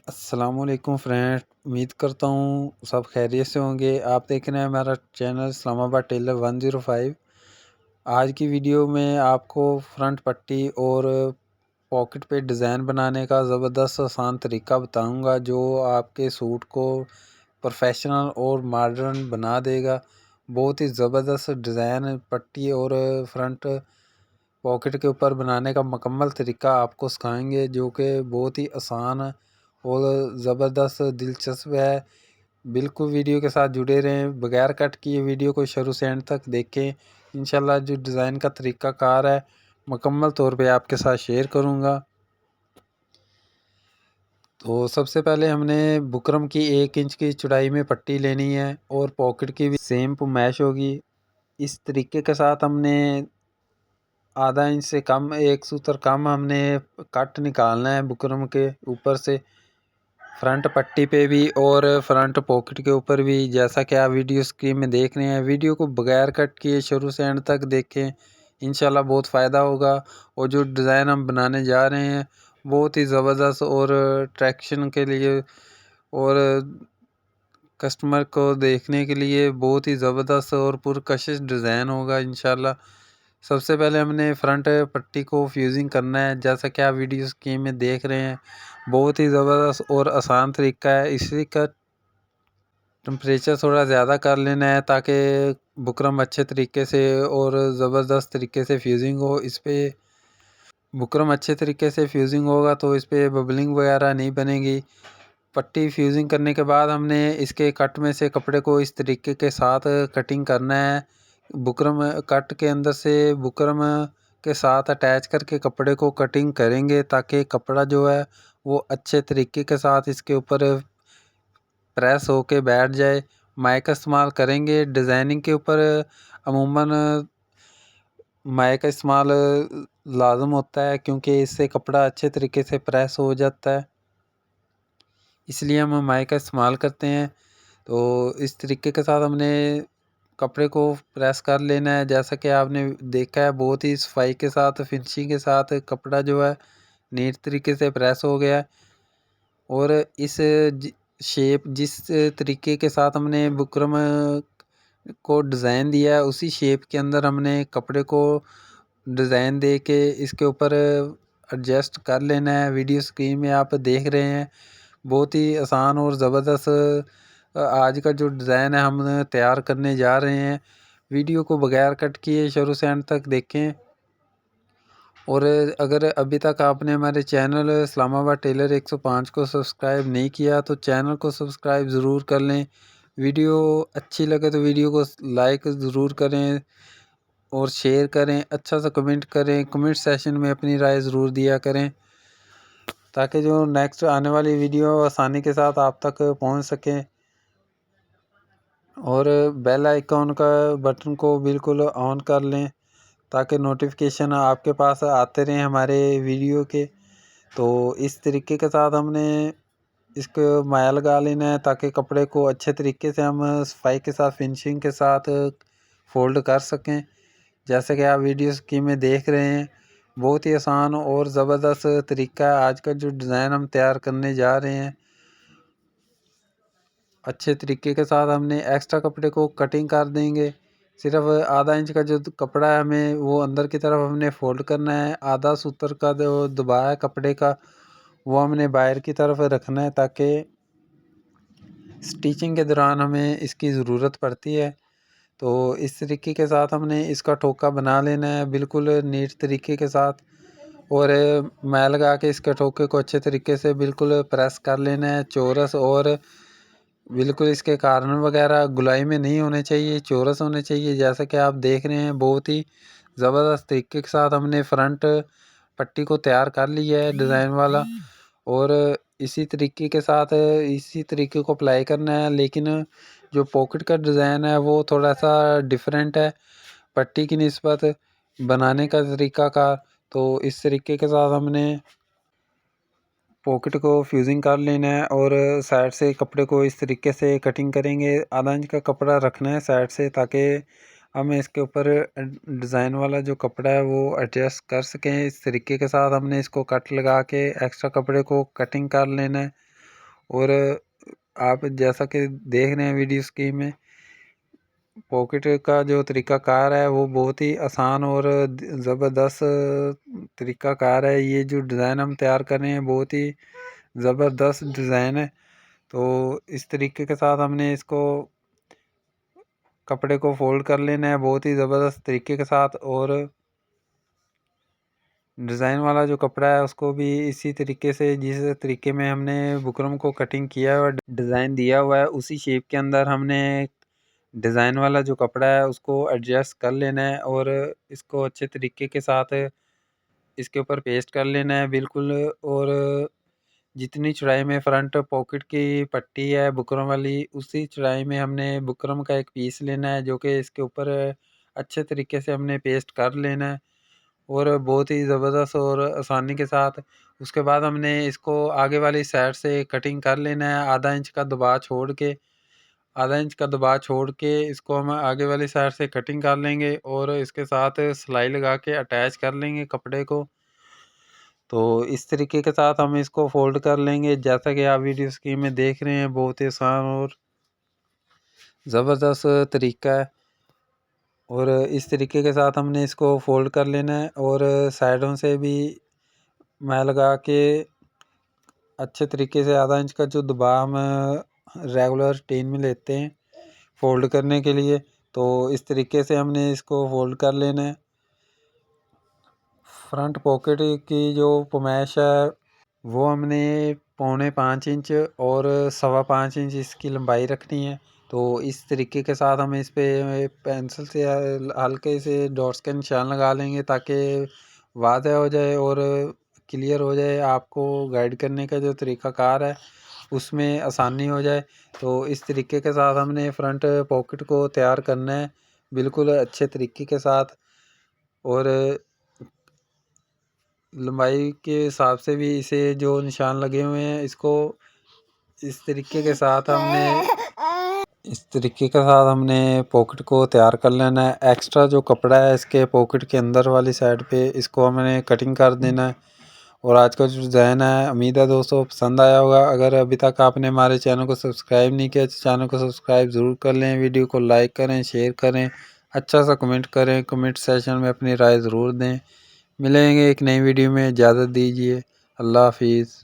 अस्सलामुअलैकुम फ्रेंड, उम्मीद करता हूँ सब खैरियत से होंगे। आप देख रहे हैं हमारा चैनल इस्लामाबाद टेलर 105। आज की वीडियो में आपको फ्रंट पट्टी और पॉकेट पे डिज़ाइन बनाने का ज़बरदस्त आसान तरीका बताऊंगा, जो आपके सूट को प्रोफेशनल और मॉडर्न बना देगा। बहुत ही ज़बरदस्त डिज़ाइन पट्टी और फ्रंट पॉकेट के ऊपर बनाने का मुकम्मल तरीका आपको सिखाएंगे, जो कि बहुत ही आसान और ज़बरदस्त दिलचस्प है। बिल्कुल वीडियो के साथ जुड़े रहें, बगैर कट किए वीडियो को शुरू से एंड तक देखें। इंशाल्लाह जो डिज़ाइन का तरीक़ाकार है मुकम्मल तौर पे आपके साथ शेयर करूँगा। तो सबसे पहले हमने बुकरम की 1 इंच की चौड़ाई में पट्टी लेनी है और पॉकेट की भी सेम मैश होगी। इस तरीके के साथ हमने आधा इंच से कम, 1 सूत्र कम हमने कट निकालना है बुकरम के ऊपर से, फ्रंट पट्टी पे भी और फ्रंट पॉकेट के ऊपर भी। जैसा कि आप वीडियो स्क्रीन में देख रहे हैं, वीडियो को बगैर कट किए शुरू से एंड तक देखें, इंशाल्लाह बहुत फ़ायदा होगा। और जो डिज़ाइन हम बनाने जा रहे हैं बहुत ही ज़बरदस्त और ट्रैक्शन के लिए और कस्टमर को देखने के लिए बहुत ही ज़बरदस्त और पुरकशिश डिज़ाइन होगा इंशाल्लाह। सबसे पहले हमने फ्रंट पट्टी को फ्यूजिंग करना है, जैसा कि आप वीडियो स्क्रीन में देख रहे हैं। बहुत ही ज़बरदस्त और आसान तरीका है। इसी का टेम्परेचर थोड़ा ज़्यादा कर लेना है ताकि बुकरम अच्छे तरीके से और ज़बरदस्त तरीके से फ्यूजिंग हो। इस पर बुकरम अच्छे तरीके से फ्यूजिंग होगा तो इस पर बबलिंग वगैरह नहीं बनेगी। पट्टी फ्यूजिंग करने के बाद हमने इसके कट में से कपड़े को इस तरीके के साथ कटिंग करना है। बुकरम कट के अंदर से बुकरम के साथ अटैच करके कपड़े को कटिंग करेंगे ताकि कपड़ा जो है वो अच्छे तरीके के साथ इसके ऊपर प्रेस होके बैठ जाए। माई का इस्तेमाल करेंगे डिज़ाइनिंग के ऊपर। अमूमन माई का इस्तेमाल लाजम होता है क्योंकि इससे कपड़ा अच्छे तरीके से प्रेस हो जाता है, इसलिए हम माई का इस्तेमाल करते हैं। तो इस तरीके के साथ हमने कपड़े को प्रेस कर लेना है। जैसा कि आपने देखा है, बहुत ही सफाई के साथ फिनिशिंग के साथ कपड़ा जो है नीट तरीके से प्रेस हो गया है। और इस शेप जिस तरीके के साथ हमने बुकरम को डिज़ाइन दिया है उसी शेप के अंदर हमने कपड़े को डिज़ाइन दे के इसके ऊपर एडजस्ट कर लेना है। वीडियो स्क्रीन में आप देख रहे हैं, बहुत ही आसान और ज़बरदस्त आज का जो डिज़ाइन है हम तैयार करने जा रहे हैं। वीडियो को बगैर कट किए शुरू से एंड तक देखें। और अगर अभी तक आपने हमारे चैनल इस्लामाबाद टेलर 105 को सब्सक्राइब नहीं किया तो चैनल को सब्सक्राइब ज़रूर कर लें। वीडियो अच्छी लगे तो वीडियो को लाइक ज़रूर करें और शेयर करें। अच्छा सा कमेंट करें, कमेंट सेशन में अपनी राय ज़रूर दिया करें ताकि जो नेक्स्ट आने वाली वीडियो आसानी के साथ आप तक पहुंच सके। और बेल आइकॉन का बटन को बिल्कुल ऑन कर लें ताकि नोटिफिकेशन आपके पास आते रहें हमारे वीडियो के। तो इस तरीके के साथ हमने इसको माया लगा लेना है ताकि कपड़े को अच्छे तरीके से हम सफाई के साथ फिनिशिंग के साथ फोल्ड कर सकें। जैसे कि आप वीडियो स्क्रीन में देख रहे हैं, बहुत ही आसान और ज़बरदस्त तरीका है आज का जो डिज़ाइन हम तैयार करने जा रहे हैं। अच्छे तरीके के साथ हमने एक्स्ट्रा कपड़े को कटिंग कर देंगे। सिर्फ आधा इंच का जो कपड़ा है हमें वो अंदर की तरफ हमने फोल्ड करना है। आधा सूत्र का जो दबाव है कपड़े का वो हमने बाहर की तरफ रखना है ताकि स्टिचिंग के दौरान हमें इसकी ज़रूरत पड़ती है। तो इस तरीके के साथ हमने इसका ठोका बना लेना है बिल्कुल नीट तरीके के साथ। और मैं लगा के इसके ठोके को अच्छे तरीके से बिल्कुल प्रेस कर लेना है चौरस। और बिल्कुल इसके कारण वगैरह गुलाई में नहीं होने चाहिए, चौरस होने चाहिए। जैसा कि आप देख रहे हैं, बहुत ही ज़बरदस्त तरीके के साथ हमने फ्रंट पट्टी को तैयार कर लिया है डिज़ाइन वाला। और इसी तरीके के साथ इसी तरीके को अप्लाई करना है। लेकिन जो पॉकेट का डिज़ाइन है वो थोड़ा सा डिफरेंट है पट्टी की निस्बत बनाने का तरीका का। तो इस तरीके के साथ हमने पॉकेट को फ्यूजिंग कर लेना है और साइड से कपड़े को इस तरीके से कटिंग करेंगे। आधा इंच का कपड़ा रखना है साइड से ताकि हम इसके ऊपर डिज़ाइन वाला जो कपड़ा है वो एडजस्ट कर सकें। इस तरीके के साथ हमने इसको कट लगा के एक्स्ट्रा कपड़े को कटिंग कर लेना है। और आप जैसा कि देख रहे हैं वीडियो स्क्रीन में, पॉकेट का जो तरीक़ाकार है वो बहुत ही आसान और ज़बरदस्त तरीक़ाकार है। ये जो डिज़ाइन हम तैयार कर रहे हैं बहुत ही ज़बरदस्त डिज़ाइन है। तो इस तरीके के साथ हमने इसको कपड़े को फोल्ड कर लेना है बहुत ही ज़बरदस्त तरीके के साथ। और डिज़ाइन वाला जो कपड़ा है उसको भी इसी तरीके से, जिस तरीके में हमने बुकरम को कटिंग किया है और डिज़ाइन दिया हुआ है, उसी शेप के अंदर हमने डिज़ाइन वाला जो कपड़ा है उसको एडजस्ट कर लेना है और इसको अच्छे तरीके के साथ इसके ऊपर पेस्ट कर लेना है बिल्कुल। और जितनी चौड़ाई में फ्रंट पॉकेट की पट्टी है बुकरम वाली, उसी चौड़ाई में हमने बुकरम का एक पीस लेना है जो कि इसके ऊपर अच्छे तरीके से हमने पेस्ट कर लेना है और बहुत ही ज़बरदस्त और आसानी के साथ। उसके बाद हमने इसको आगे वाली साइड से कटिंग कर लेना है आधा इंच का दबाव छोड़ के इसको हम आगे वाली साइड से कटिंग कर लेंगे और इसके साथ सिलाई लगा के अटैच कर लेंगे कपड़े को। तो इस तरीके के साथ हम इसको फोल्ड कर लेंगे जैसा कि आप वीडियो स्क्रीन में देख रहे हैं, बहुत ही आसान और ज़बरदस्त तरीका है। और इस तरीके के साथ हमने इसको फोल्ड कर लेना है और साइडों से भी मैं लगा के अच्छे तरीके से आधा इंच का जो दबाव हम रेगुलर टीन में लेते हैं फोल्ड करने के लिए, तो इस तरीके से हमने इसको फोल्ड कर लेना है। फ्रंट पॉकेट की जो पमैश है वो हमने 4.25 इंच और 5.25 इंच इसकी लंबाई रखनी है। तो इस तरीके के साथ हम इस पे पेंसिल से हल्के से डॉट्स के निशान लगा लेंगे ताकि वाज़ेह हो जाए और क्लियर हो जाए, आपको गाइड करने का जो तरीक़ाकार है उसमें आसानी हो जाए। तो इस तरीके के साथ हमने फ्रंट पॉकेट को तैयार करना है बिल्कुल अच्छे तरीके के साथ। और लंबाई के हिसाब से भी इसे जो निशान लगे हुए हैं इसको इस तरीके के साथ हमने पॉकेट को तैयार कर लेना है। एक्स्ट्रा जो कपड़ा है इसके पॉकेट के अंदर वाली साइड पे इसको हमने कटिंग कर देना है। और आज का जो डिज़ाइन है उम्मीद है दोस्तों पसंद आया होगा। अगर अभी तक आपने हमारे चैनल को सब्सक्राइब नहीं किया तो चैनल को सब्सक्राइब ज़रूर कर लें, वीडियो को लाइक करें, शेयर करें, अच्छा सा कमेंट करें, कमेंट सेशन में अपनी राय ज़रूर दें। मिलेंगे एक नई वीडियो में, इजाज़त दीजिए, अल्लाह हाफिज़।